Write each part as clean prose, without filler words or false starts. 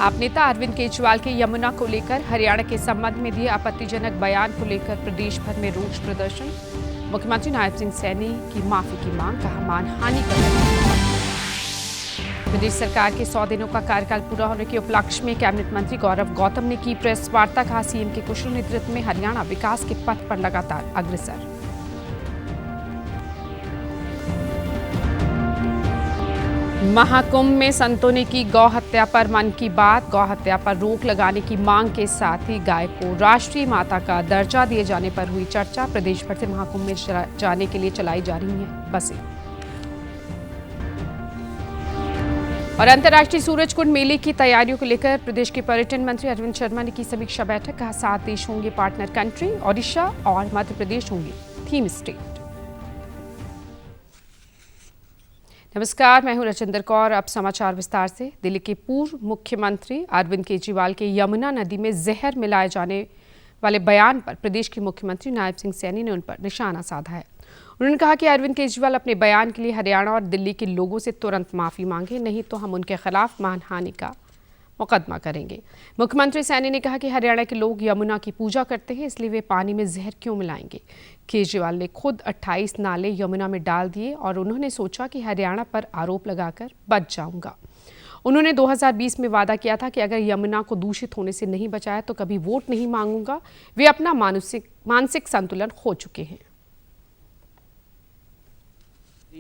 आप नेता अरविंद केजरीवाल के यमुना को लेकर हरियाणा के संबंध में दिए आपत्तिजनक बयान को लेकर प्रदेश भर में रोष प्रदर्शन। मुख्यमंत्री नायब सिंह सैनी की माफी की मांग, कहा मानहानि कर। प्रदेश सरकार के 100 दिनों का कार्यकाल पूरा होने के उपलक्ष्य में कैबिनेट मंत्री गौरव गौतम ने की प्रेस वार्ता, कहा सीएम के कुशल नेतृत्व में हरियाणा विकास के पथ पर लगातार अग्रसर। महाकुंभ में संतों ने की गौ हत्या पर मन की बात। गौ हत्या पर रोक लगाने की मांग के साथ ही गाय को राष्ट्रीय माता का दर्जा दिए जाने पर हुई चर्चा। प्रदेश भर से महाकुंभ में जाने के लिए चलाई जा रही हैं बसें। और अंतर्राष्ट्रीय सूरजकुंड मेले की तैयारियों को लेकर प्रदेश के पर्यटन मंत्री अरविंद शर्मा ने की समीक्षा बैठक, कहा 7 देश होंगे पार्टनर कंट्री, ओडिशा और मध्य प्रदेश होंगे थीम स्टेट। नमस्कार, मैं हूं रचिंदर कौर। अब समाचार विस्तार से। दिल्ली के पूर्व मुख्यमंत्री अरविंद केजरीवाल के यमुना नदी में जहर मिलाए जाने वाले बयान पर प्रदेश के मुख्यमंत्री नायब सिंह सैनी ने उन पर निशाना साधा है। उन्होंने कहा कि अरविंद केजरीवाल अपने बयान के लिए हरियाणा और दिल्ली के लोगों से तुरंत माफी मांगे, नहीं तो हम उनके खिलाफ मानहानि का मुकदमा करेंगे। मुख्यमंत्री सैनी ने कहा कि हरियाणा के लोग यमुना की पूजा करते हैं, इसलिए वे पानी में जहर क्यों मिलाएंगे। केजरीवाल ने खुद 28 नाले यमुना में डाल दिए और उन्होंने सोचा कि हरियाणा पर आरोप लगाकर बच जाऊंगा। उन्होंने 2020 में वादा किया था कि अगर यमुना को दूषित होने से नहीं बचाया तो कभी वोट नहीं मांगूंगा। वे अपना मानसिक संतुलन खो चुके हैं।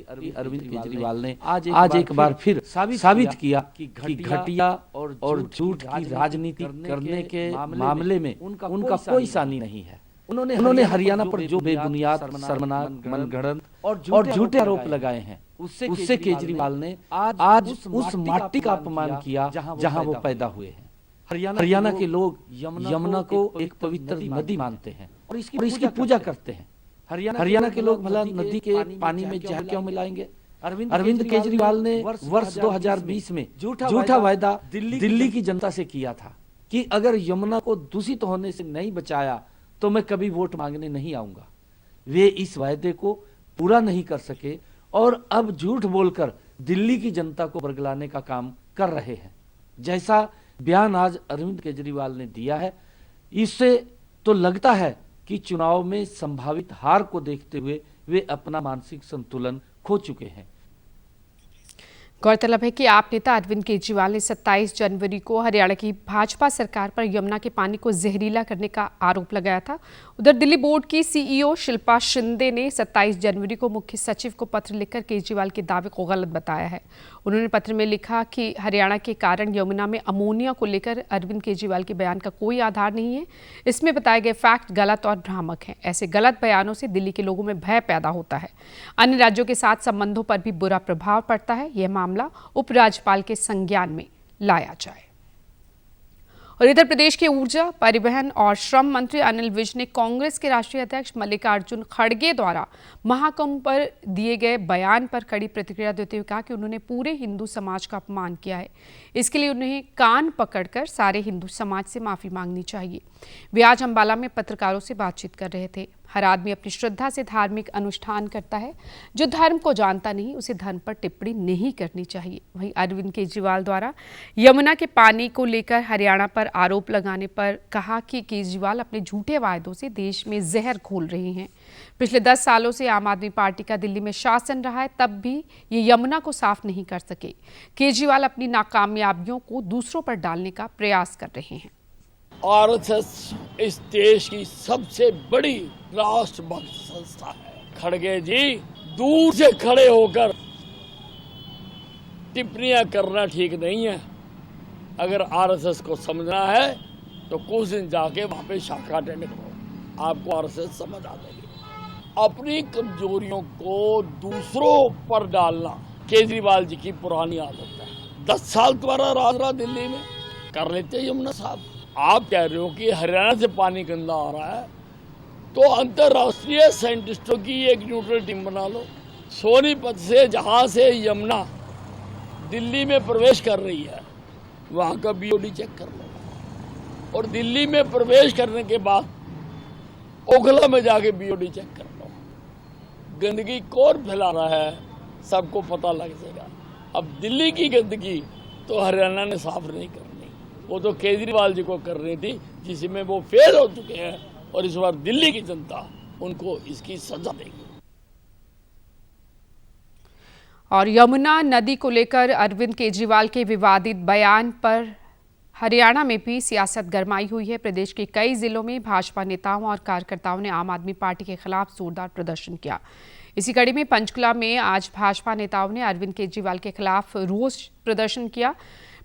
अरविंद केजरीवाल ने आज एक बार फिर साबित किया कि घटिया और झूठ की राजनीति करने के मामले में उनका कोई सानी नहीं है। उन्होंने हरियाणा पर जो बेबुनियाद, शर्मनाक, मनगढ़ंत और झूठे आरोप लगाए हैं, उससे केजरीवाल ने आज उस माटी का अपमान किया जहां वो पैदा हुए हैं। हरियाणा के लोग यमुना को एक पवित्र नदी मानते हैं और इसकी पूजा करते हैं। हरियाणा के लोग भला नदी के पानी में जहर क्यों मिलाएंगे। अरविंद केजरीवाल ने वर्ष 2020 में झूठा वायदा दिल्ली की जनता से किया था कि अगर यमुना को दूषित होने से नहीं बचाया तो मैं कभी वोट मांगने नहीं आऊंगा। वे इस वायदे को पूरा नहीं कर सके और अब झूठ बोलकर दिल्ली की जनता को बरगलाने का काम कर रहे हैं। जैसा बयान आज अरविंद केजरीवाल ने दिया है, इससे तो लगता है कि चुनाव में संभावित हार को देखते हुए वे अपना मानसिक संतुलन खो चुके हैं। गौरतलब है कि आप नेता अरविंद केजरीवाल ने 27 जनवरी को हरियाणा की भाजपा सरकार पर यमुना के पानी को जहरीला करने का आरोप लगाया था। उधर दिल्ली बोर्ड की सीईओ शिल्पा शिंदे ने 27 जनवरी को मुख्य सचिव को पत्र लिखकर केजरीवाल के दावे को गलत बताया है। उन्होंने पत्र में लिखा कि हरियाणा के कारण यमुना में अमोनिया को लेकर अरविंद केजरीवाल के बयान का कोई आधार नहीं है। इसमें बताए गए फैक्ट गलत और भ्रामक हैं। ऐसे गलत बयानों से दिल्ली के लोगों में भय पैदा होता है। अन्य राज्यों के साथ संबंधों पर भी बुरा प्रभाव पड़ता है। यह मामला उपराज्यपाल के संज्ञान में लाया जाए। और इधर प्रदेश के ऊर्जा, परिवहन और श्रम मंत्री अनिल विज ने कांग्रेस के राष्ट्रीय अध्यक्ष मल्लिकार्जुन खड़गे द्वारा महाकुंभ पर दिए गए बयान पर कड़ी प्रतिक्रिया देते हुए कहा कि उन्होंने पूरे हिंदू समाज का अपमान किया है। इसके लिए उन्हें कान पकड़कर सारे हिंदू समाज से माफी मांगनी चाहिए। वे आज अंबाला में पत्रकारों से बातचीत कर रहे थे। हर आदमी अपनी श्रद्धा से धार्मिक अनुष्ठान करता है। जो धर्म को जानता नहीं उसे धर्म पर टिप्पणी नहीं करनी चाहिए। वहीं अरविंद केजरीवाल द्वारा यमुना के पानी को लेकर हरियाणा पर आरोप लगाने पर कहा कि केजरीवाल अपने झूठे वायदों से देश में जहर घोल रहे हैं। पिछले 10 सालों से आम आदमी पार्टी का दिल्ली में शासन रहा है, तब भी ये यमुना को साफ नहीं कर सके। केजरीवाल अपनी नाकामयाबियों को दूसरों पर डालने का प्रयास कर रहे हैं। आरएसएस इस देश की सबसे बड़ी राष्ट्रभक्त संस्था है। खड़गे जी दूर से खड़े होकर टिप्पणियां करना ठीक नहीं है। अगर आरएसएस को समझना है तो कुछ दिन जाके वहां पे शाखा अटेंड करो, आपको आरएसएस समझ आ जाएगी। अपनी कमजोरियों को दूसरों पर डालना केजरीवाल जी की पुरानी आदत है। 10 साल तुम्हारा राज रहा दिल्ली में, कर लेते यमुना साहब। आप कह रहे हो कि हरियाणा से पानी गंदा आ रहा है, तो अंतर्राष्ट्रीय साइंटिस्टों की एक न्यूट्रल टीम बना लो। सोनीपत से जहां से यमुना दिल्ली में प्रवेश कर रही है वहां का बीओडी चेक कर लो, और दिल्ली में प्रवेश करने के बाद ओखला में जाके बीओडी चेक कर लो। गंदगी कौन फैला रहा है सबको पता लग जाएगा। अब दिल्ली की गंदगी तो हरियाणा ने साफ नहीं करनी, वो तो केजरीवाल जी को करनी थी, जिसमें वो फेल हो चुके हैं, और इस बार दिल्ली की जनता उनको इसकी सजा देगी। और यमुना नदी को लेकर अरविंद केजरीवाल के विवादित बयान पर हरियाणा में भी सियासत गरमाई हुई है। प्रदेश के कई जिलों में भाजपा नेताओं और कार्यकर्ताओं ने आम आदमी पार्टी के खिलाफ जोरदार प्रदर्शन किया। इसी कड़ी में पंचकुला में आज भाजपा नेताओं ने अरविंद केजरीवाल के खिलाफ रोष प्रदर्शन किया।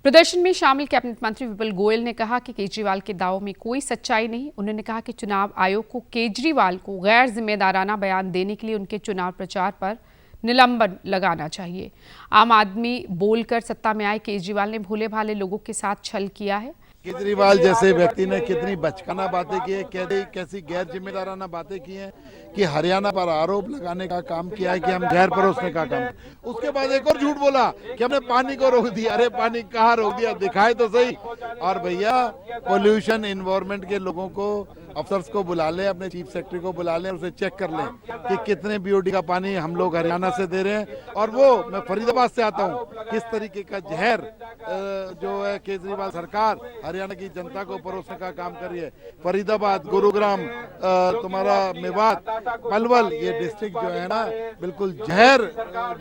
प्रदर्शन में शामिल कैबिनेट मंत्री विपुल गोयल ने कहा कि केजरीवाल के दावों में कोई सच्चाई नहीं। उन्होंने कहा कि चुनाव आयोग को केजरीवाल को गैर जिम्मेदाराना बयान देने के लिए उनके चुनाव प्रचार पर निलंबन लगाना चाहिए। आम आदमी बोलकर सत्ता में आए केजरीवाल ने भोले भाले लोगों के साथ छल किया है। केजरीवाल जैसे व्यक्ति ने कितनी बचकाना बातें की है, कैसी गैर जिम्मेदाराना बातें की हैं कि हरियाणा पर आरोप लगाने का काम किया है कि हम गैर परोसने का काम। उसके बाद एक और झूठ बोला कि हमने पानी को रोक दिया। अरे पानी कहाँ रोक दिया, दिखाए तो सही। और भैया पोल्यूशन एनवायरमेंट के लोगों को, अफसर्स को बुला लें, अपने चीफ सेक्रेटरी को बुला लें, उसे चेक कर लें कि कितने बीओडी का पानी हम लोग हरियाणा से दे रहे हैं। और वो मैं फरीदाबाद से आता हूँ, किस तरीके का जहर जो है केजरीवाल सरकार हरियाणा की जनता को परोसने का काम कर रही है। फरीदाबाद, गुरुग्राम, तुम्हारा मेवात, पलवल, ये डिस्ट्रिक्ट जो है ना, बिल्कुल जहर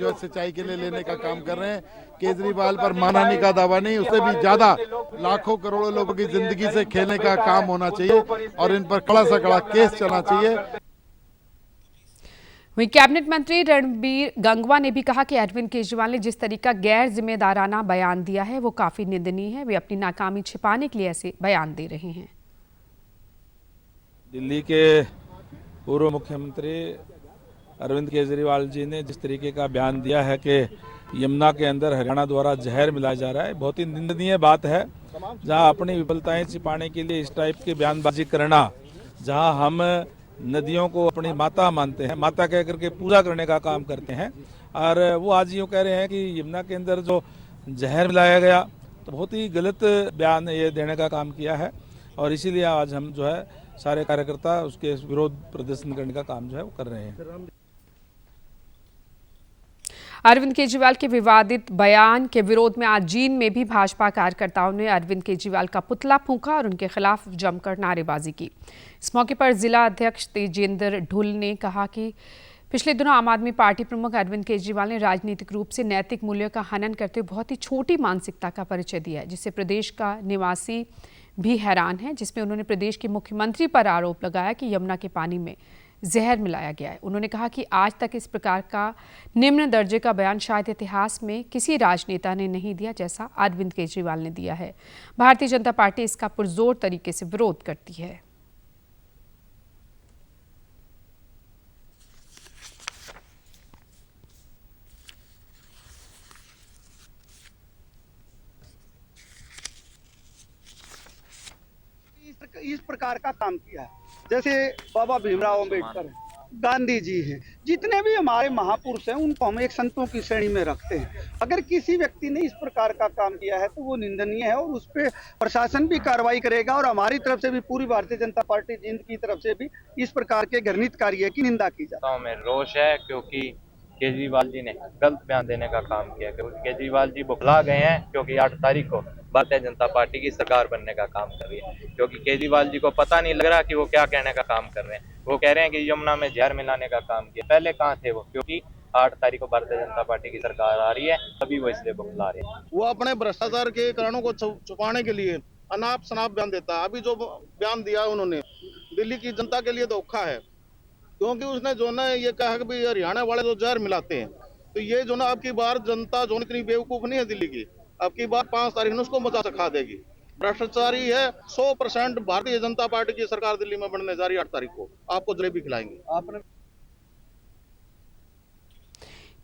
जो सिंचाई के लिए लेने का काम कर रहे हैं। केजरीवाल पर मानहानि का दावा नहीं, उससे भी ज्यादा लाखों करोड़ों लोगों की जिंदगी से खेलने का काम होना चाहिए और इन पर कड़ा से कड़ा केस चलना चाहिए। वहीं कैबिनेट मंत्री रणबीर गंगवा ने भी कहा कि अरविंद केजरीवाल ने जिस तरीका गैर जिम्मेदाराना बयान दिया है वो काफी निंदनीय है। वे अपनी नाकामी छिपाने के लिए ऐसे बयान दे रहे हैं। दिल्ली के पूर्व मुख्यमंत्री अरविंद केजरीवाल जी ने जिस तरीके का बयान दिया है कि यमुना के अंदर हरियाणा द्वारा जहर मिलाया जा रहा है, बहुत ही निंदनीय बात है। जहां अपनी विफलताएं छिपाने के लिए इस टाइप की बयानबाजी करना, जहां हम नदियों को अपनी माता मानते हैं, माता कह करके पूजा करने का काम करते हैं, और वो आज यूँ कह रहे हैं कि यमुना के अंदर जो जहर मिलाया गया, तो बहुत ही गलत बयान ये देने का काम किया है। और इसीलिए आज हम जो है सारे कार्यकर्ता उसके विरोध प्रदर्शन करने का काम जो है वो कर रहे हैं। अरविंद केजरीवाल के विवादित बयान के विरोध में आज जींद में भी भाजपा कार्यकर्ताओं ने अरविंद केजरीवाल का पुतला फूंका और उनके खिलाफ जमकर नारेबाजी की। इस मौके पर जिला अध्यक्ष तेजेंद्र ढुल ने कहा कि पिछले दिनों आम आदमी पार्टी प्रमुख अरविंद केजरीवाल ने राजनीतिक रूप से नैतिक मूल्यों का हनन करते हुए बहुत ही छोटी मानसिकता का परिचय दिया है, जिससे प्रदेश का निवासी भी हैरान है। जिसमें उन्होंने प्रदेश के मुख्यमंत्री पर आरोप लगाया कि यमुना के पानी में जहर मिलाया गया है। उन्होंने कहा कि आज तक इस प्रकार का निम्न दर्जे का बयान शायद इतिहास में किसी राजनेता ने नहीं दिया जैसा अरविंद केजरीवाल ने दिया है। भारतीय जनता पार्टी इसका पुरजोर तरीके से विरोध करती है। इस प्रकार का काम किया है, जैसे बाबा भीमराव अम्बेडकर हैं, गांधी जी हैं, जितने भी हमारे महापुरुष हैं उनको हम एक संतों की श्रेणी में रखते हैं। अगर किसी व्यक्ति ने इस प्रकार का काम किया है तो वो निंदनीय है और उस पर प्रशासन भी कार्रवाई करेगा। और हमारी तरफ से भी, पूरी भारतीय जनता पार्टी जींद की तरफ से भी इस प्रकार के घृणित कार्य की निंदा की जाती है। में रोष है क्योंकि केजरीवाल जी ने गलत बयान देने का काम किया, क्योंकि केजरीवाल जी बुखला गए हैं, क्योंकि 8 तारीख को भारतीय जनता पार्टी की सरकार बनने का काम कर रही है। क्योंकि केजरीवाल जी को पता नहीं लग रहा कि वो क्या कहने का काम कर रहे हैं। वो कह रहे हैं कि यमुना में जहर मिलाने का काम किया, पहले कहाँ थे वो? क्योंकि 8 तारीख को भारतीय जनता पार्टी की सरकार आ रही है, तभी वो इसलिए बुखला रहे हैं। वो अपने भ्रष्टाचार के कारणों को छुपाने के लिए अनाप शनाप बयान देता है। अभी जो बयान दिया है उन्होंने, दिल्ली की जनता के लिए धोखा है, क्योंकि उसने जो ना ये कहा कि भाई हरियाणा वाले जो जहर मिलाते हैं, तो ये जो ना आपकी बार जनता जो इतनी बेवकूफ नहीं है दिल्ली की, आपकी बार 5 तारीख में उसको मजा सिखा देगी। भ्रष्टाचारी है 100%। भारतीय जनता पार्टी की सरकार दिल्ली में बनने जा रही है 8 तारीख को, आपको जलेबी खिलाएंगे। आपने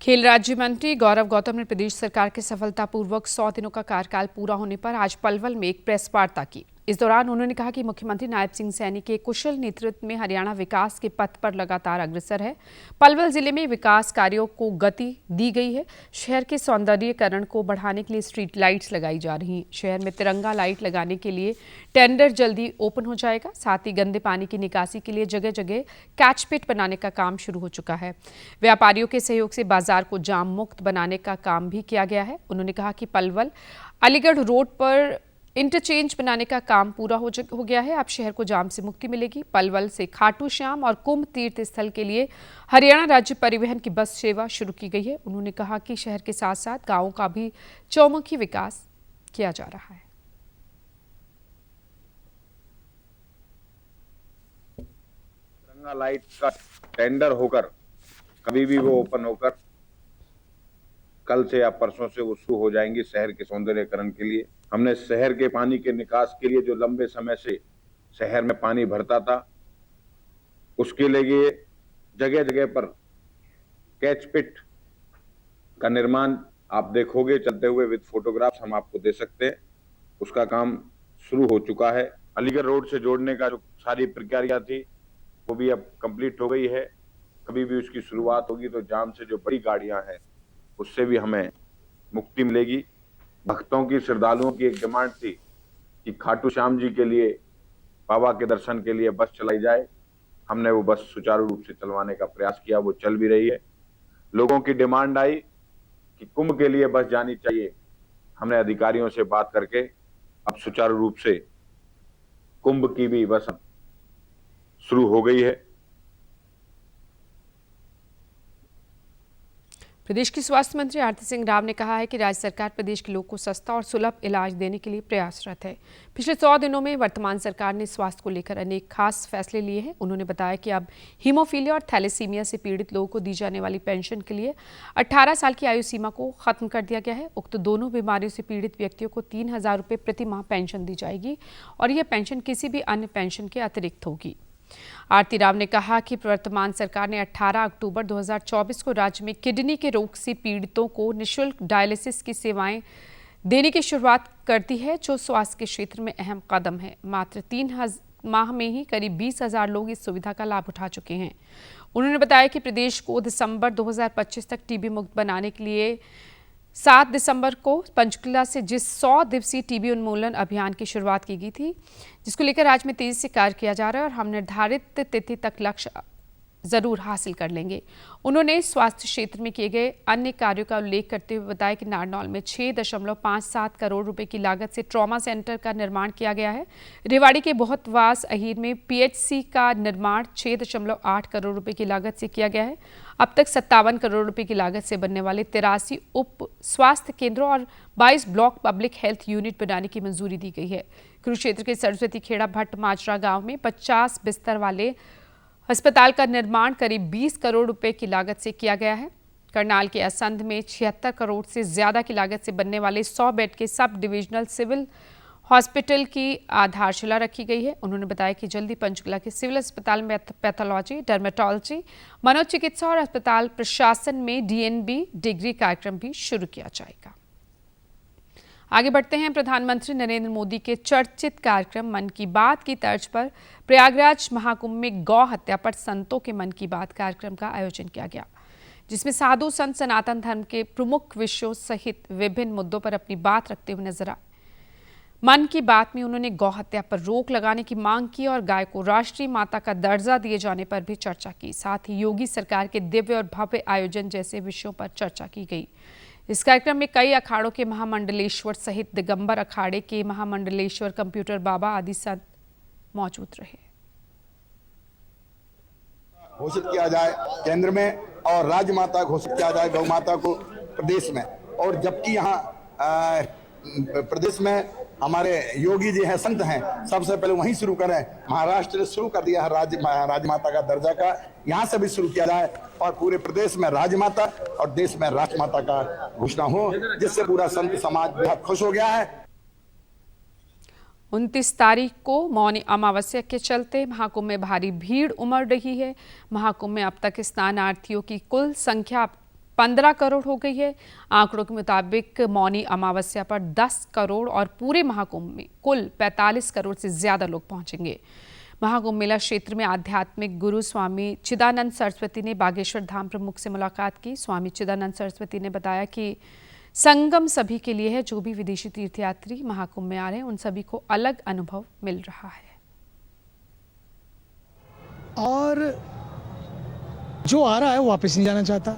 खेल राज्य मंत्री गौरव गौतम ने प्रदेश सरकार के सफलतापूर्वक 100 दिनों का कार्यकाल पूरा होने पर आज पलवल में एक प्रेस वार्ता की। इस दौरान उन्होंने कहा कि मुख्यमंत्री नायब सिंह सैनी के कुशल नेतृत्व में हरियाणा विकास के पथ पर लगातार अग्रसर है। पलवल जिले में विकास कार्यों को गति दी गई है। शहर के सौंदर्यीकरण को बढ़ाने के लिए स्ट्रीट लाइट्स लगाई जा रही हैं। शहर में तिरंगा लाइट लगाने के लिए टेंडर जल्दी ओपन हो जाएगा। साथ ही गंदे पानी की निकासी के लिए जगह जगह कैच पिट बनाने का काम शुरू हो चुका है। व्यापारियों के सहयोग से बाजार को जाम मुक्त बनाने का काम भी किया गया है। उन्होंने कहा कि पलवल अलीगढ़ रोड पर इंटरचेंज बनाने का काम पूरा हो गया है। अब शहर को जाम से मुक्ति मिलेगी। पलवल से खाटू श्याम और कुंभ तीर्थ स्थल के लिए हरियाणा राज्य परिवहन की बस सेवा शुरू की गई है। उन्होंने कहा कि शहर के साथ साथ गांवों का भी चौमुखी विकास किया जा रहा है। तिरंगा लाइट का टेंडर होकर कभी भी वो ओपन होकर कल से या परसों से वो शुरू हो जाएंगी शहर के सौंदर्यीकरण के लिए। हमने शहर के पानी के निकास के लिए जो लंबे समय से शहर में पानी भरता था, उसके लिए जगह जगह पर कैच पिट का निर्माण आप देखोगे चलते हुए, विद फोटोग्राफ्स हम आपको दे सकते हैं। उसका काम शुरू हो चुका है। अलीगढ़ रोड से जोड़ने का जो सारी प्रक्रिया थी वो भी अब कंप्लीट हो गई है। कभी भी उसकी शुरुआत होगी तो जाम से जो बड़ी गाड़ियां हैं उससे भी हमें मुक्ति मिलेगी। भक्तों की, श्रद्धालुओं की एक डिमांड थी कि खाटू श्याम जी के लिए, बाबा के दर्शन के लिए बस चलाई जाए। हमने वो बस सुचारू रूप से चलवाने का प्रयास किया, वो चल भी रही है। लोगों की डिमांड आई कि कुंभ के लिए बस जानी चाहिए। हमने अधिकारियों से बात करके अब सुचारू रूप से कुंभ की भी बस शुरू हो गई है। प्रदेश की स्वास्थ्य मंत्री आरती सिंह राव ने कहा है कि राज्य सरकार प्रदेश के लोगों को सस्ता और सुलभ इलाज देने के लिए प्रयासरत है। पिछले 100 दिनों में वर्तमान सरकार ने स्वास्थ्य को लेकर अनेक खास फैसले लिए हैं। उन्होंने बताया कि अब हीमोफीलिया और थैलेसीमिया से पीड़ित लोगों को दी जाने वाली पेंशन के लिए 18 साल की आयु सीमा को खत्म कर दिया गया है। उक्त दोनों बीमारियों से पीड़ित व्यक्तियों को 3000 रुपये प्रति माह पेंशन दी जाएगी और यह पेंशन किसी भी अन्य पेंशन के अतिरिक्त होगी। आरती राव ने कहा कि वर्तमान सरकार ने 18 अक्टूबर 2024 को राज्य में किडनी के रोग से पीड़ितों को निःशुल्क डायलिसिस की सेवाएं देने की शुरुआत करती है, जो स्वास्थ्य के क्षेत्र में अहम कदम है। मात्र 3 माह में ही करीब 20,000 लोग इस सुविधा का लाभ उठा चुके हैं। उन्होंने बताया कि प्रदेश को दिसंबर 2025 तक टीबी मुक्त बनाने के लिए 7 दिसंबर को पंचकुला से जिस 100 दिवसीय टीबी उन्मूलन अभियान की शुरुआत की गई थी, जिसको लेकर राज्य में तेजी से कार्य किया जा रहा है और हम निर्धारित तिथि तक लक्ष्य जरूर हासिल कर लेंगे। उन्होंने स्वास्थ्य क्षेत्र में किए गए अन्य कार्यों का उल्लेख करते हुए बताया कि नारनौल में 6.57 करोड़ रुपए की लागत से ट्रॉमा सेंटर का निर्माण किया गया है। रेवाड़ी के बहुतवास अहीर में पीएचसी का निर्माण 6.8 करोड़ रुपए की लागत से किया गया है। अब तक 57 करोड़ रुपए की लागत से बनने वाले 83 उप स्वास्थ्य केंद्रों और 22 ब्लॉक पब्लिक हेल्थ यूनिट बनाने की मंजूरी दी गई है। कुरुक्षेत्र के सरस्वती खेड़ा भट्ट माजरा गांव में 50 बिस्तर वाले अस्पताल का निर्माण करीब 20 करोड़ रुपए की लागत से किया गया है। करनाल के असंध में 76 करोड़ से ज्यादा की लागत से बनने वाले 100 बेड के सब डिविजनल सिविल हॉस्पिटल की आधारशिला रखी गई है। उन्होंने बताया कि जल्दी पंचकुला के सिविल अस्पताल में पैथोलॉजी, डर्मेटोलॉजी, मनोचिकित्सा और अस्पताल प्रशासन में डीएनबी डिग्री कार्यक्रम भी शुरू किया जाएगा। आगे बढ़ते हैं। प्रधानमंत्री नरेंद्र मोदी के चर्चित कार्यक्रम मन की बात की तर्ज पर प्रयागराज महाकुंभ में गौ हत्या पर संतों के मन की बात कार्यक्रम का आयोजन किया गया, जिसमें साधु संत सनातन धर्म के प्रमुख विषयों सहित विभिन्न मुद्दों पर अपनी बात रखते हुए नजर आए। मन की बात में उन्होंने गौ हत्या पर रोक लगाने की मांग की और गाय को राष्ट्रीय माता का दर्जा दिए जाने पर भी चर्चा की। साथ ही योगी सरकार के दिव्य और भव्य आयोजन जैसे विषयों पर चर्चा की गई। इस कार्यक्रम में कई अखाड़ों के महामंडलेश्वर सहित दिगंबर अखाड़े के महामंडलेश्वर, कंप्यूटर बाबा आदि संत मौजूद रहे। घोषित किया जाए केंद्र में और राज्य माता घोषित किया जाए गौ माता को प्रदेश में। और जबकि यहाँ प्रदेश में हमारे योगी जी हैं, संत हैं, सबसे पहले वहीं शुरू करें। महाराष्ट्र ने शुरू कर दिया है राज्य माता का दर्जा का, यहाँ से भी शुरू किया जाए और पूरे प्रदेश में राज्य माता और देश में राष्ट्र माता का घोषणा हो, जिससे पूरा संत समाज बहुत खुश हो गया है। 29 तारीख को मौनी अमावस्या के चलते महाकुंभ में भारी भीड़ उमड़ रही है। महाकुंभ में अब तक स्नानार्थियों की कुल संख्या 15 करोड़ हो गई है। आंकड़ों के मुताबिक मौनी अमावस्या पर 10 करोड़ और पूरे महाकुंभ में कुल 45 करोड़ से ज्यादा लोग पहुंचेंगे। महाकुंभ मेला क्षेत्र में आध्यात्मिक गुरु स्वामी चिदानंद सरस्वती ने बागेश्वर धाम प्रमुख से मुलाकात की। स्वामी चिदानंद सरस्वती ने बताया कि संगम सभी के लिए है। जो भी विदेशी तीर्थयात्री महाकुंभ में आ रहे हैं उन सभी को अलग अनुभव मिल रहा है। और जो आ रहा है वो वापस नहीं जाना चाहता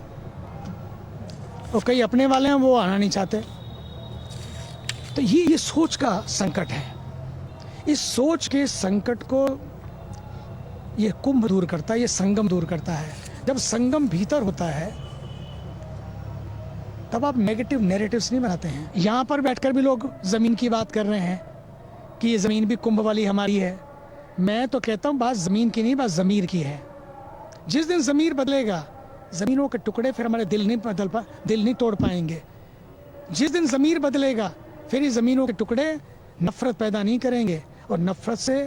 और कई अपने वाले हैं वो आना नहीं चाहते। तो ये सोच का संकट है। इस सोच के संकट को ये कुंभ दूर करता है, ये संगम दूर करता है। जब संगम भीतर होता है तब आप नेगेटिव नैरेटिव्स नहीं बनाते हैं। यहाँ पर बैठकर भी लोग ज़मीन की बात कर रहे हैं कि ये ज़मीन भी कुंभ वाली हमारी है। मैं तो कहता हूँ बात ज़मीन की नहीं, बात ज़मीर की है। जिस दिन ज़मीर बदलेगा, ज़मीनों के टुकड़े फिर हमारे दिल नहीं तोड़ पाएंगे। जिस दिन ज़मीर बदलेगा फिर ये ज़मीनों के टुकड़े नफ़रत पैदा नहीं करेंगे, और नफ़रत से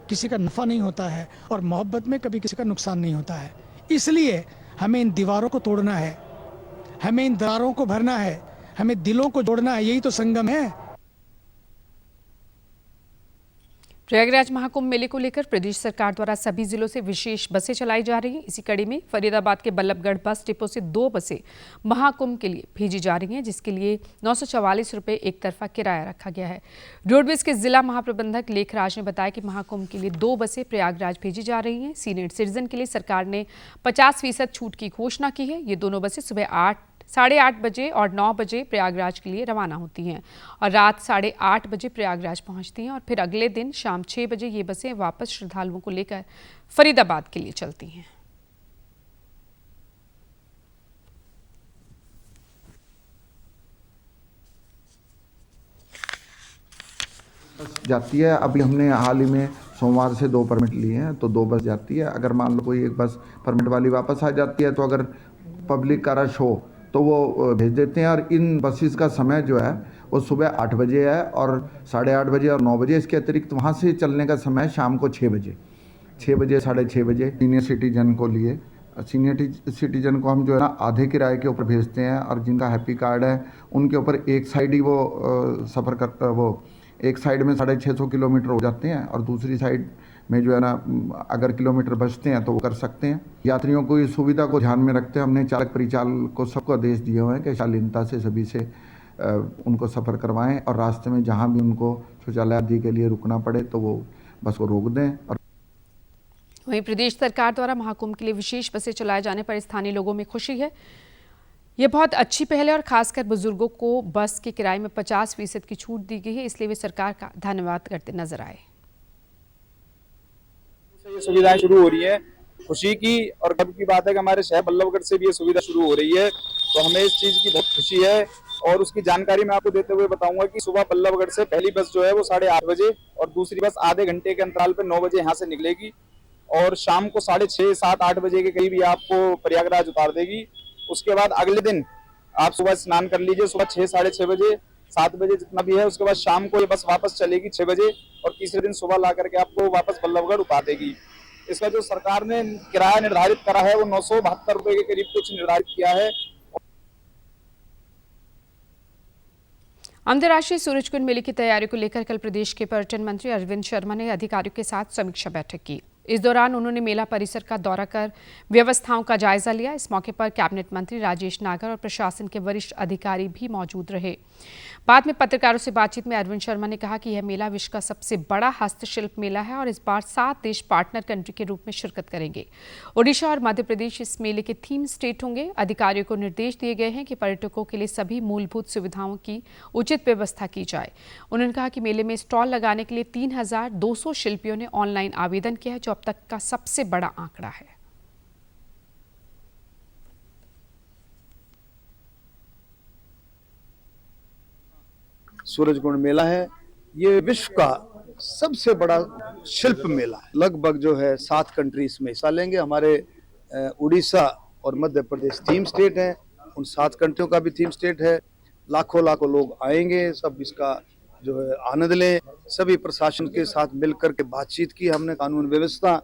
किसी का नफ़ा नहीं होता है, और मोहब्बत में कभी किसी का नुकसान नहीं होता है। इसलिए हमें इन दीवारों को तोड़ना है, हमें इन दरारों को भरना है, हमें दिलों को जोड़ना है। यही तो संगम है। प्रयागराज महाकुंभ मेले को लेकर प्रदेश सरकार द्वारा सभी जिलों से विशेष बसें चलाई जा रही हैं। इसी कड़ी में फरीदाबाद के बल्लभगढ़ बस डिपो से 2 बसें महाकुंभ के लिए भेजी जा रही हैं, जिसके लिए 944 रुपये एक तरफा किराया रखा गया है। रोडवेज के जिला महाप्रबंधक लेखराज ने बताया कि महाकुंभ के लिए 2 बसें प्रयागराज भेजी जा रही हैं। सीनियर सिटीजन के लिए सरकार ने 50% छूट की घोषणा की है। ये दोनों बसें सुबह 8:30 बजे और 9 बजे प्रयागराज के लिए रवाना होती हैं और रात 8:30 बजे प्रयागराज पहुंचती हैं, और फिर अगले दिन शाम 6 बजे ये बसें वापस श्रद्धालुओं को लेकर फरीदाबाद के लिए चलती हैं। जाती है। अभी हमने हाल ही में सोमवार से 2 परमिट लिए हैं, तो 2 बस जाती है। अगर मान लो कोई एक बस परमिट वाली वापस आ जाती है, तो अगर पब्लिक का रश हो तो वो भेज देते हैं। और इन बसेस का समय जो है वो सुबह 8 बजे है और 8:30 बजे और 9 बजे। इसके अतिरिक्त वहाँ से चलने का समय शाम को 6 बजे, 6:30 बजे। सीनियर सिटीजन को लिए, सीनियर सिटीजन को हम जो है ना आधे किराए के ऊपर भेजते हैं, और जिनका हैप्पी कार्ड है उनके ऊपर एक साइड ही वो सफ़र कर, वो एक साइड में 650 किलोमीटर हो जाते हैं, और दूसरी साइड में जो है ना अगर किलोमीटर बचते हैं तो वो कर सकते हैं। यात्रियों को इस सुविधा को ध्यान में रखते हुए हमने चालक परिचालक को सबको आदेश दिए हुए हैं कि शालीनता से सभी से उनको सफ़र करवाएं, और रास्ते में जहां भी उनको शौचालय आदि के लिए रुकना पड़े तो वो बस को रोक दें। और वहीं प्रदेश सरकार द्वारा महाकुंभ के लिए विशेष बसें चलाए जाने पर स्थानीय लोगों में खुशी है। ये बहुत अच्छी पहल है, और खासकर बुजुर्गों को बस के किराए में 50% की छूट दी गई है, इसलिए वे सरकार का धन्यवाद करते नजर आए। ये सुविधाएं शुरू हो रही है, खुशी की और गर्व की बात है कि हमारे शहर बल्लभगढ़ से भी ये सुविधा शुरू हो रही है, तो हमें इस चीज की बहुत खुशी है। और उसकी जानकारी मैं आपको देते हुए बताऊंगा कि सुबह बल्लभगढ़ से पहली बस जो है वो 8:30 बजे और दूसरी बस आधे घंटे के अंतराल पे 9 बजे यहाँ से निकलेगी, और शाम को 6:30, 7, 8 बजे के करीब आपको प्रयागराज उतार देगी। उसके बाद अगले दिन आप सुबह स्नान कर लीजिए, सुबह 6, 6:30 बजे, 7 बजे जितना भी है। उसके बाद शाम को ये बस वापस चलेगी 6 बजे, और तीसरे दिन सुबह ला करके आपको वापस बल्लभगढ़ उतार देगी। इसका जो सरकार ने किराया निर्धारित करा है वो 972 रुपए के करीब कुछ निर्धारित किया है। अंतर्राष्ट्रीय सूरजकुंड मेले की तैयारी को लेकर कल प्रदेश के पर्यटन मंत्री अरविंद शर्मा ने अधिकारियों के साथ समीक्षा बैठक की। इस दौरान उन्होंने मेला परिसर का दौरा कर व्यवस्थाओं का जायजा लिया। इस मौके पर कैबिनेट मंत्री राजेश नागर और प्रशासन के वरिष्ठ अधिकारी भी मौजूद रहे। बाद में पत्रकारों से बातचीत में अरविंद शर्मा ने कहा कि यह मेला विश्व का सबसे बड़ा हस्तशिल्प मेला है, और इस बार 7 देश पार्टनर कंट्री के रूप में शिरकत करेंगे। ओडिशा और मध्य प्रदेश इस मेले के थीम स्टेट होंगे। अधिकारियों को निर्देश दिए गए हैं कि पर्यटकों के लिए सभी मूलभूत सुविधाओं की उचित व्यवस्था की जाए। उन्होंने कहा कि मेले में स्टॉल लगाने के लिए 3200 शिल्पियों ने ऑनलाइन आवेदन किया है, जो अब तक का सबसे बड़ा आंकड़ा है। सूरजकुंड मेला है, ये विश्व का सबसे बड़ा शिल्प मेला है। लगभग जो है 7 कंट्रीज में हिस्सा लेंगे। हमारे उड़ीसा और मध्य प्रदेश थीम स्टेट है, उन 7 कंट्रियों का भी थीम स्टेट है। लाखों लोग आएंगे, सब इसका जो है आनंद लें। सभी प्रशासन के साथ मिलकर के बातचीत की हमने, कानून व्यवस्था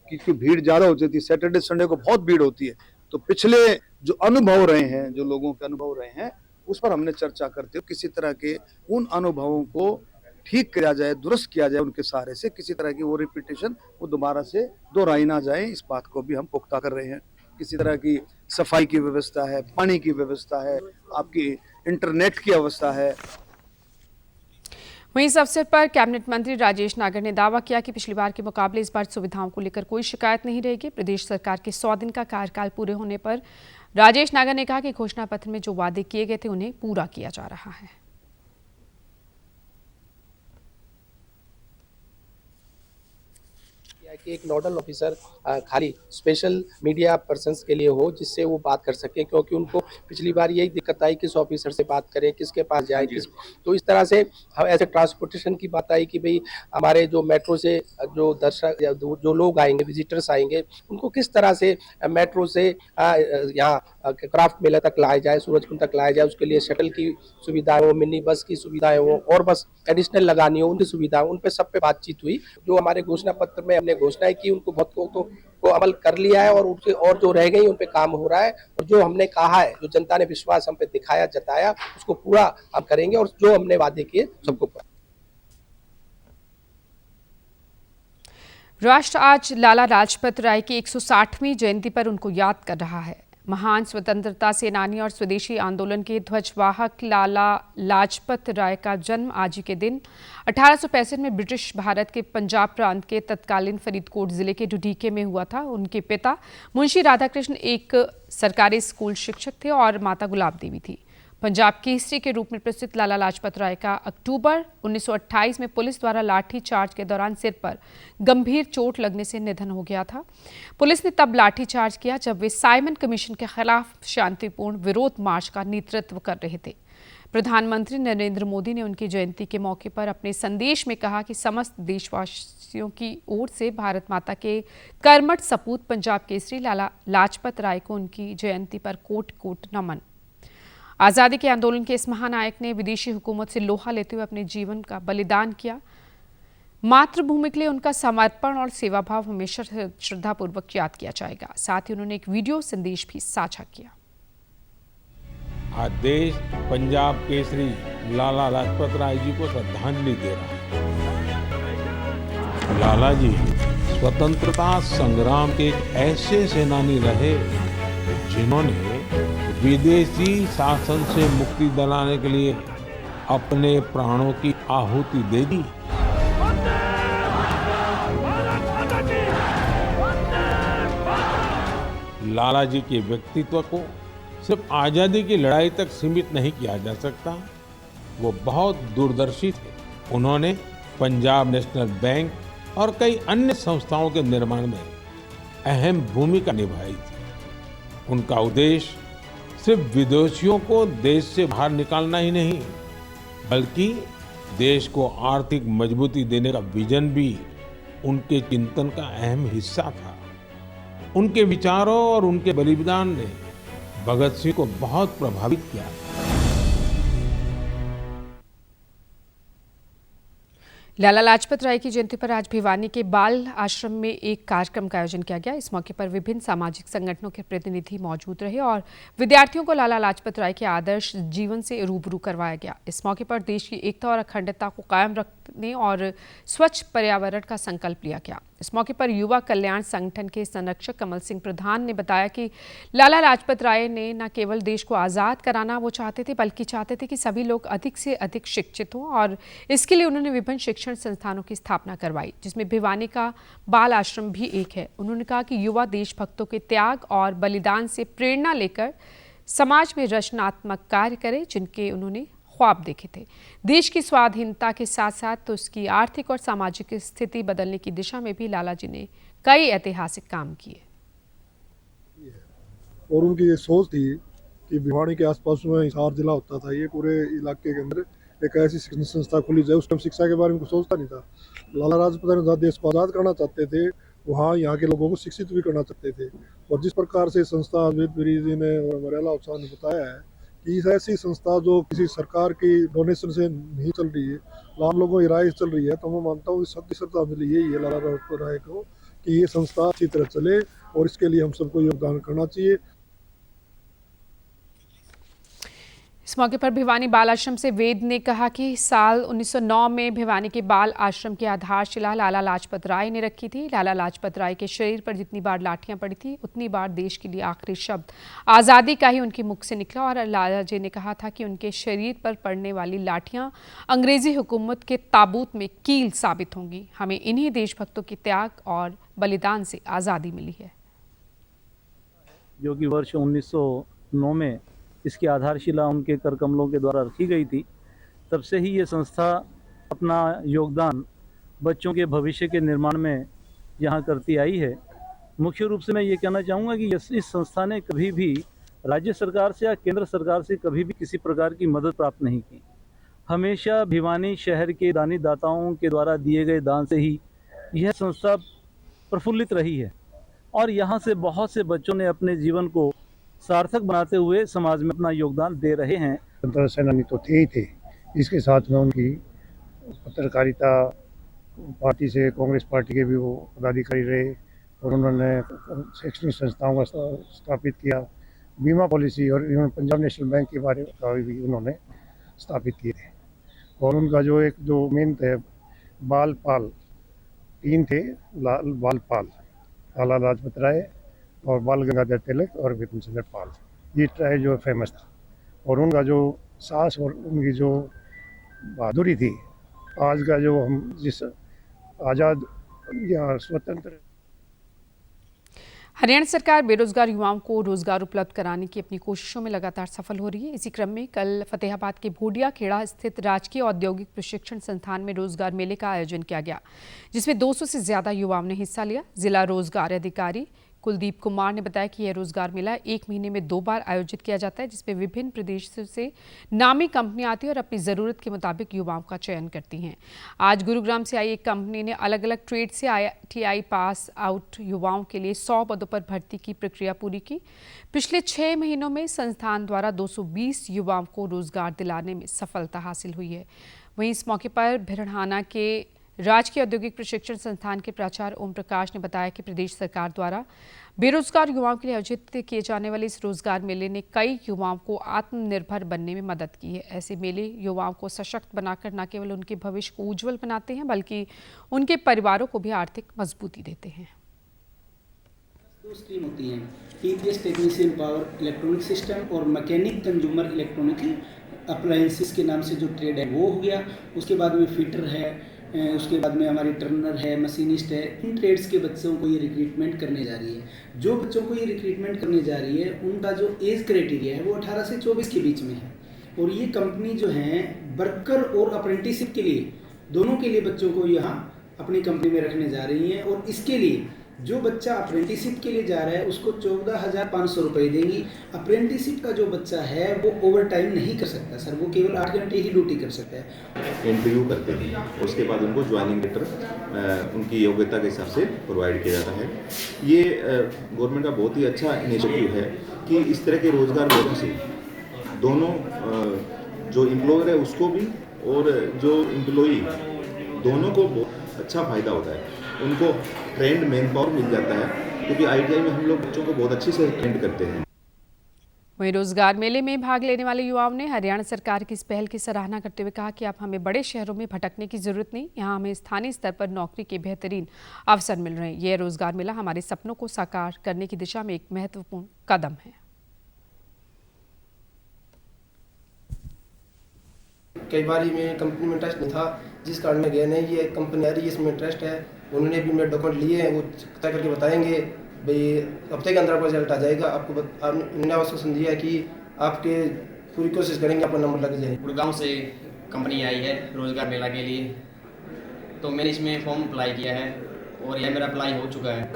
की भीड़ ज्यादा होती थी, सैटरडे संडे को बहुत भीड़ होती है, तो पिछले जो अनुभव रहे हैं, जो लोगों के अनुभव रहे हैं, उस पर हमने चर्चा करते हुए किसी तरह के उन अनुभवों को ठीक किया जाए, दुरुस्त किया जाए, उनके सहारे से किसी तरह की वो रिपीटेशन वो दोबारा से दोहराई ना जाए, इस बात को भी हम पुख्ता कर रहे हैं। किसी तरह की सफाई की व्यवस्था है, पानी की व्यवस्था है, आपकी इंटरनेट की व्यवस्था है। वहीं इस अवसर पर कैबिनेट मंत्री राजेश नागर ने दावा किया कि पिछली बार के मुकाबले इस बार सुविधाओं को लेकर कोई शिकायत नहीं रहेगी। प्रदेश सरकार के 100 दिन का कार्यकाल पूरे होने पर राजेश नागर ने कहा कि घोषणा पत्र में जो वादे किए गए थे उन्हें पूरा किया जा रहा है। कि एक नोडल ऑफिसर खाली स्पेशल मीडिया पर्सन्स के लिए हो, जिससे वो बात कर सके, क्योंकि उनको पिछली बार यही दिक्कत आई किस ऑफिसर से बात करें, किसके पास जाए, तो इस तरह से हम ऐसे ट्रांसपोर्टेशन की बात आई कि भाई हमारे जो मेट्रो से जो दर्शक या जो लोग आएंगे, विजिटर्स आएंगे, उनको किस तरह से मेट्रो से यहाँ क्राफ्ट मेला तक लाया जाए, सूरजकुंड तक लाया जाए। उसके लिए शटल की सुविधाएं हो, मिनी बस की सुविधाएं हो, और बस एडिशनल लगानी हो उनकी सुविधा, उन पे सब पे बातचीत हुई। जो हमारे घोषणा पत्र में हमने घोषणाएं की उनको बहुत को अमल कर लिया है, और उनसे और जो रह गई उन पे काम हो रहा है, और जो हमने कहा है, जो जनता ने विश्वास हम पे दिखाया, जताया, उसको पूरा हम करेंगे, और जो हमने वादे किए सबको पूरा। राष्ट्र आज लाला लाजपत राय की 160वीं जयंती पर उनको याद कर रहा है। महान स्वतंत्रता सेनानी और स्वदेशी आंदोलन के ध्वजवाहक लाला लाजपत राय का जन्म आज ही के दिन 1865 में ब्रिटिश भारत के पंजाब प्रांत के तत्कालीन फरीदकोट जिले के ढुढीके में हुआ था। उनके पिता मुंशी राधाकृष्ण एक सरकारी स्कूल शिक्षक थे और माता गुलाब देवी थी। पंजाब केसरी के रूप में प्रसिद्ध लाला लाजपत राय का अक्टूबर 1928 में पुलिस द्वारा लाठी चार्ज के दौरान सिर पर गंभीर चोट लगने से निधन हो गया था। पुलिस ने तब लाठी चार्ज किया जब वे साइमन कमीशन के खिलाफ शांतिपूर्ण विरोध मार्च का नेतृत्व कर रहे थे। प्रधानमंत्री नरेंद्र मोदी ने उनकी जयंती के मौके पर अपने संदेश में कहा कि समस्त देशवासियों की ओर से भारत माता के कर्मठ सपूत पंजाब केसरी लाला लाजपत राय को उनकी जयंती पर कोट कोट नमन। आज़ादी के आंदोलन के इस महानायक ने विदेशी हुकूमत से लोहा लेते हुए अपने जीवन का बलिदान किया। मातृभूमि के लिए उनका समर्पण और सेवाभाव हमेशा श्रद्धापूर्वक याद किया जाएगा। साथ ही उन्होंने एक वीडियो संदेश भी साझा किया। आज देश पंजाब केसरी लाला लाजपत राय जी को श्रद्धांजलि दे रहा है। लाला जी स्वतंत्रता संग्राम के ऐसे सेनानी रहे जिन्होंने विदेशी शासन से मुक्ति दिलाने के लिए अपने प्राणों की आहुति दे दी। लाला जी के व्यक्तित्व को सिर्फ आजादी की लड़ाई तक सीमित नहीं किया जा सकता, वो बहुत दूरदर्शी थे। उन्होंने पंजाब नेशनल बैंक और कई अन्य संस्थाओं के निर्माण में अहम भूमिका निभाई थी। उनका उद्देश्य सिर्फ विदेशियों को देश से बाहर निकालना ही नहीं, बल्कि देश को आर्थिक मजबूती देने का विजन भी उनके चिंतन का अहम हिस्सा था। उनके विचारों और उनके बलिदान ने भगत सिंह को बहुत प्रभावित किया। लाला लाजपत राय की जयंती पर आज भिवानी के बाल आश्रम में एक कार्यक्रम का आयोजन किया गया। इस मौके पर विभिन्न सामाजिक संगठनों के प्रतिनिधि मौजूद रहे और विद्यार्थियों को लाला लाजपत राय के आदर्श जीवन से रूबरू करवाया गया। इस मौके पर देश की एकता और अखंडता को कायम रखने और स्वच्छ पर्यावरण का संकल्प लिया गया। इस मौके पर युवा कल्याण संगठन के संरक्षक कमल सिंह प्रधान ने बताया कि लाला लाजपत राय ने न केवल देश को आज़ाद कराना वो चाहते थे, बल्कि चाहते थे कि सभी लोग अधिक से अधिक शिक्षित हों, और इसके लिए उन्होंने विभिन्न शिक्षण संस्थानों की स्थापना करवाई, जिसमें भिवानी का बाल आश्रम भी एक है। उन्होंने कहा कि युवा देशभक्तों के त्याग और बलिदान से प्रेरणा लेकर समाज में रचनात्मक कार्य करें, जिनके उन्होंने ख्वाब देखे थे। देश की स्वाधीनता के साथ साथ तो उसकी आर्थिक और सामाजिक स्थिति बदलने की दिशा में भी लाला जी ने कई ऐतिहासिक काम किए। और उनकी ये सोच थी कि भिवानी के आसपास में हिसार जिला होता था, ये पूरे इलाके के अंदर एक ऐसी शिक्षण संस्था खुली जाए। उस टाइम शिक्षा के बारे में कुछ सोचता नहीं था। लाला लाजपत राय जहाँ देश को आज़ाद करना चाहते थे, वहाँ यहाँ के लोगों को शिक्षित भी करना चाहते थे। और जिस प्रकार से संस्था अद्वैत जी ने और मरेला उत्साह ने बताया है कि ऐसी संस्था जो किसी सरकार की डोनेशन से नहीं चल रही है, आम लोगों की राय चल रही है, तो मैं मानता हूँ सत्य श्रद्धांजलि यही है लाला लाजपत राय को कि ये संस्था अच्छी तरह चले, और इसके लिए हम सबको योगदान करना चाहिए। इस मौके पर भिवानी बाल आश्रम से वेद ने कहा कि साल 1909 में भिवानी के बाल आश्रम की आधारशिला लाला लाजपत राय ने रखी थी। लाला लाजपत राय के शरीर पर जितनी बार लाठियां पड़ी थी, उतनी बार देश के लिए आखिरी शब्द आज़ादी का ही उनके मुख से निकला। और लाला जी ने कहा था कि उनके शरीर पर पड़ने वाली लाठियां अंग्रेजी हुकूमत के ताबूत में कील साबित होंगी। हमें इन्हीं देशभक्तों के त्याग और बलिदान से आज़ादी मिली है। जो कि वर्ष 1909 में इसकी आधारशिला उनके कर कमलों के द्वारा रखी गई थी। तब से ही ये संस्था अपना योगदान बच्चों के भविष्य के निर्माण में यहाँ करती आई है। मुख्य रूप से मैं ये कहना चाहूँगा कि इस संस्था ने कभी भी राज्य सरकार से या केंद्र सरकार से कभी भी किसी प्रकार की मदद प्राप्त नहीं की। हमेशा भिवानी शहर के दानी दाताओं के द्वारा दिए गए दान से ही यह संस्था प्रफुल्लित रही है और यहाँ से बहुत से बच्चों ने अपने जीवन को सार्थक बनाते हुए समाज में अपना योगदान दे रहे हैं। स्वतंत्रता सेनानी तो थे ही थे, इसके साथ में उनकी पत्रकारिता पार्टी से कांग्रेस पार्टी के भी वो पदाधिकारी रहे और उन्होंने शैक्षणिक संस्थाओं का स्थापित किया। बीमा पॉलिसी और पंजाब नेशनल बैंक के बारे में भी उन्होंने स्थापित किए थे। और उनका जो मेन थे बाल पाल, 3 थे, बाल पाल, लाला लाजपत राय और बाल गंगाधर तिलक और विपिन चंद्र पाल, ये ट्राई जो फेमस था। और उनका जो साहस और उनकी जो बहादुरी थी, आज का जो हम जिस आज़ाद या स्वतंत्र। हरियाणा सरकार बेरोजगार युवाओं को रोजगार उपलब्ध कराने की अपनी कोशिशों में लगातार सफल हो रही है। इसी क्रम में कल फतेहाबाद के भोडिया खेड़ा स्थित राजकीय औद्योगिक प्रशिक्षण संस्थान में रोजगार मेले का आयोजन किया गया, जिसमें 200 से ज्यादा युवाओं ने हिस्सा लिया। जिला रोजगार अधिकारी कुलदीप कुमार ने बताया कि यह रोजगार मेला 1 महीने में 2 बार आयोजित किया जाता है, जिसमें विभिन्न प्रदेशों से नामी कंपनियां आती हैं और अपनी ज़रूरत के मुताबिक युवाओं का चयन करती हैं। आज गुरुग्राम से आई एक कंपनी ने अलग अलग ट्रेड से ITI पास आउट युवाओं के लिए 100 पदों पर भर्ती की प्रक्रिया पूरी की। पिछले 6 महीनों में संस्थान द्वारा 220 युवाओं को रोजगार दिलाने में सफलता हासिल हुई है। वहीं इस मौके पर भिड़हाना के राजकीय औद्योगिक प्रशिक्षण संस्थान के प्राचार्य ओम प्रकाश ने बताया कि प्रदेश सरकार द्वारा बेरोजगार युवाओं के लिए आयोजित किए जाने वाले इस रोजगार मेले ने कई युवाओं को आत्मनिर्भर बनने में मदद की है। ऐसे मेले युवाओं को सशक्त बनाकर न केवल उनके भविष्य को उज्जवल बनाते हैं, बल्कि उनके परिवारों को भी आर्थिक मजबूती देते हैं। 2 स्ट्रीम होती हैं, TPS technician power electronic system और मैकेनिक कंज्यूमर इलेक्ट्रॉनिक अप्लायंसेस के नाम से जो ट्रेड है वो हो गया। उसके बाद में फिटर है, उसके बाद में हमारी टर्नर है, मशीनिस्ट है। इन ट्रेड्स के बच्चों को ये रिक्रूटमेंट करने जा रही है। जो बच्चों को ये रिक्रूटमेंट करने जा रही है उनका जो एज क्राइटेरिया है वो 18 से 24 के बीच में है। और ये कंपनी जो है वर्कर और अप्रेंटिसशिप के लिए दोनों के लिए बच्चों को यहाँ अपनी कंपनी में रखने जा रही है। और इसके लिए जो बच्चा अप्रेंटिसशिप के लिए जा रहा है उसको 14,500 रुपये देंगी। अप्रेंटिसशिप का जो बच्चा है वो ओवर टाइम नहीं कर सकता सर, वो केवल 8 घंटे ही ड्यूटी कर सकता है। इंटरव्यू करते हैं, उसके बाद उनको ज्वाइनिंग लेटर उनकी योग्यता के हिसाब से प्रोवाइड किया जाता है। ये गवर्नमेंट का बहुत ही अच्छा इनिशिएटिव है कि इस तरह के रोजगार मेलों से दोनों जो एम्प्लॉयर है उसको भी और जो एम्प्लॉई दोनों को बहुत अच्छा फायदा होता है। उनको ट्रेंड मैन पावर मिल जाता है, क्योंकि ITI में हम लोग बच्चों को बहुत अच्छे से ट्रेंड करते हैं। वहीं रोजगार मेले में भाग लेने वाले युवाओं ने हरियाणा सरकार की इस पहल की सराहना करते हुए कहा कि अब हमें बड़े शहरों में भटकने की जरूरत नहीं, यहाँ हमें स्थानीय स्तर पर नौकरी के बेहतरीन अवसर मिल रहे हैं। यह रोजगार मेला हमारे सपनों को साकार करने की दिशा में एक महत्वपूर्ण कदम है। कई बार मैं कंपनी में इंटरेस्ट नहीं था, जिस कारण मैं गया नहीं। ये कंपनी आ रही है, इसमें इंटरेस्ट है। उन्होंने भी मेरे डॉक्यूमेंट लिए हैं, वो तय करके बताएंगे भाई हफ्ते के अंदर रिजल्ट आ जाएगा। आपको उन्होंने आश्वासन दिया है कि आपके पूरी कोशिश करेंगे आपका नंबर लग जाए। गुड़गांव से कंपनी आई है रोजगार मेला के लिए, तो मैंने इसमें फॉर्म अप्लाई किया है और यह मेरा अप्लाई हो चुका है।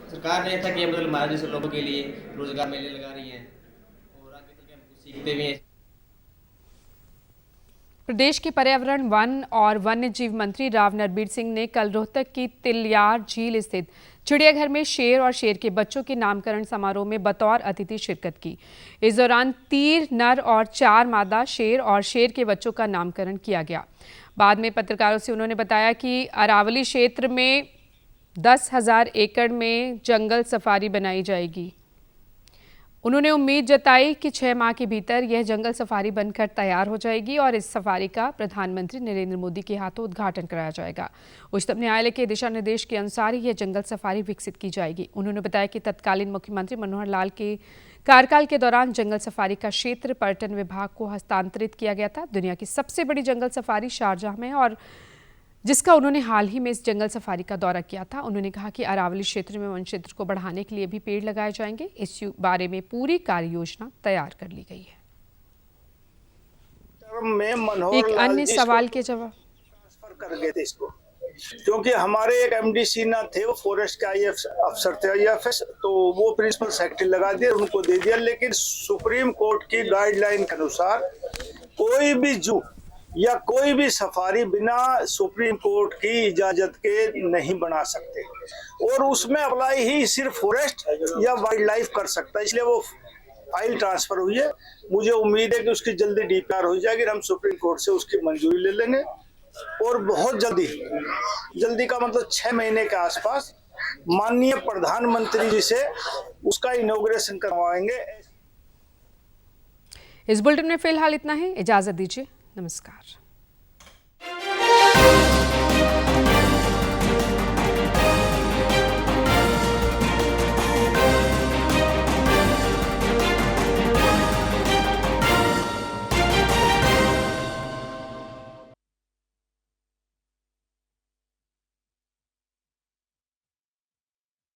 सरकार ने ऐसा किया, मतलब हमारे जैसे लोगों के लिए रोजगार मेले लगा रही है और आगे तक हम कुछ सीखते भी हैं। प्रदेश के पर्यावरण, वन और वन्य जीव मंत्री राव नरबीर सिंह ने कल रोहतक की तिलियार झील स्थित चिड़ियाघर में शेर और शेर के बच्चों के नामकरण समारोह में बतौर अतिथि शिरकत की। इस दौरान 3 नर और 4 मादा शेर और शेर के बच्चों का नामकरण किया गया। बाद में पत्रकारों से उन्होंने बताया कि अरावली क्षेत्र में 10,000 एकड़ में जंगल सफारी बनाई जाएगी। उन्होंने उम्मीद जताई कि 6 माह के भीतर यह जंगल सफारी बनकर तैयार हो जाएगी और इस सफारी का प्रधानमंत्री नरेंद्र मोदी के हाथों उद्घाटन कराया जाएगा। उच्चतम न्यायालय के दिशा निर्देश के अनुसार यह जंगल सफारी विकसित की जाएगी। उन्होंने बताया कि तत्कालीन मुख्यमंत्री मनोहर लाल के कार्यकाल के दौरान जंगल सफारी का क्षेत्र पर्यटन विभाग को हस्तांतरित किया गया था। दुनिया की सबसे बड़ी जंगल सफारी शारजाह में और जिसका उन्होंने हाल ही में इस जंगल सफारी का दौरा किया था। उन्होंने कहा कि अरावली क्षेत्र में वन क्षेत्र को बढ़ाने के लिए भी पेड़ लगाए जाएंगे। इस बारे में पूरी कार्य योजना तैयार कर ली गई है। में मनोहर एक अन्य सवाल के जवाब ट्रांसफर कर गए थे इसको, क्योंकि हमारे एक एमडीसी ना थे, वो फॉरेस्ट के आईएएफ अफसर थे, आईएफएस, तो वो प्रिंसिपल सेक्रेटरी लगा दिया, उनको दे दिया। लेकिन सुप्रीम कोर्ट की गाइडलाइन के अनुसार कोई भी जू या कोई भी सफारी बिना सुप्रीम कोर्ट की इजाजत के नहीं बना सकते, और उसमें अप्लाई ही सिर्फ फॉरेस्ट या वाइल्ड लाइफ कर सकता है। इसलिए वो फाइल ट्रांसफर हुई है। मुझे उम्मीद है कि उसकी जल्दी डीपीआर हो जाएगी, हम सुप्रीम कोर्ट से उसकी मंजूरी ले लेंगे, और बहुत जल्दी का मतलब 6 महीने के आसपास माननीय प्रधानमंत्री जी से उसका इनॉग्रेशन करवाएंगे। इस बुलेटिन में फिलहाल इतना ही, इजाजत दीजिए, नमस्कार।